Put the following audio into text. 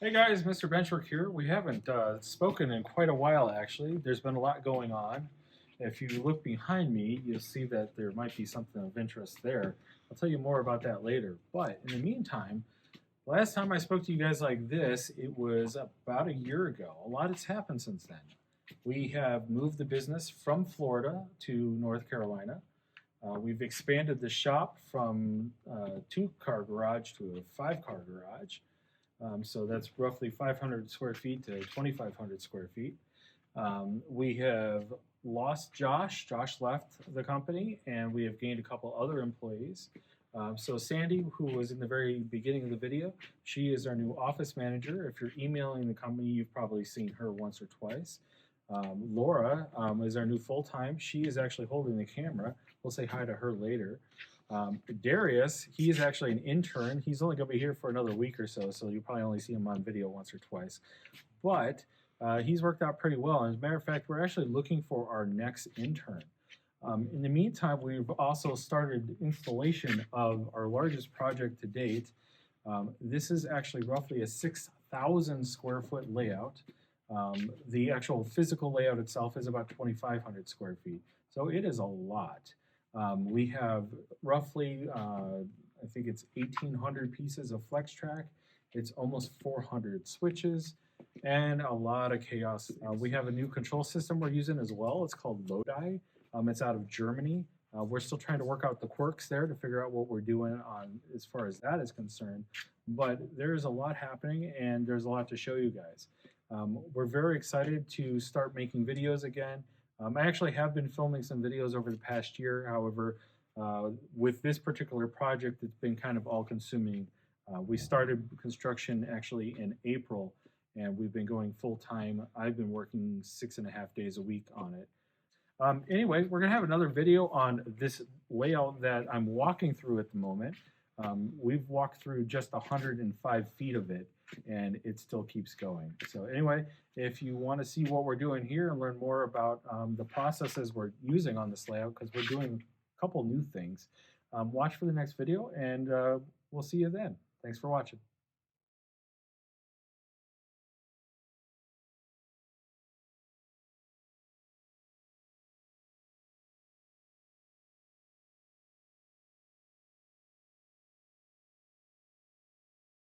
Hey guys, MrBenchwork here. We haven't spoken in quite a while actually. There's been a lot going on. If you look behind me, you'll see that there might be something of interest there. I'll tell you more about that later. But in the meantime, last time I spoke to you guys like this, it was about a year ago. A lot has happened since then. We have moved the business from Florida to North Carolina. We've expanded the shop from a two-car garage to a five-car garage. So that's roughly 500 square feet to 2,500 square feet. We have lost Josh. Josh left the company, and we have gained a couple other employees. So Sandy, who was in the very beginning of the video, she is our new office manager. If you're emailing the company, you've probably seen her once or twice. Laura is our new full-time. She is actually holding the camera. We'll say hi to her later. Darius, he is actually an intern. He's only going to be here for another week or so, so you'll probably only see him on video once or twice. But he's worked out pretty well. As a matter of fact, we're actually looking for our next intern. In the meantime, we've also started installation of our largest project to date. This is actually roughly a 6,000 square foot layout. The actual physical layout itself is about 2,500 square feet, so it is a lot. We have roughly, I think it's 1,800 pieces of flex track. It's almost 400 switches and a lot of chaos. We have a new control system we're using as well. It's called Lodi. It's out of Germany. We're still trying to work out the quirks there to figure out what we're doing on as far as that is concerned. But there's a lot happening and there's a lot to show you guys. We're very excited to start making videos again. I actually have been filming some videos over the past year. However, with this particular project, it's been kind of all-consuming. We started construction actually in April, and we've been going full-time. I've been working 6.5 days a week on it. Anyway, we're going to have another video on this layout that I'm walking through at the moment. We've walked through just 105 feet of it, and it still keeps going. So anyway, if you want to see what we're doing here and learn more about the processes we're using on this layout, because we're doing a couple new things, watch for the next video, and we'll see you then. Thanks for watching.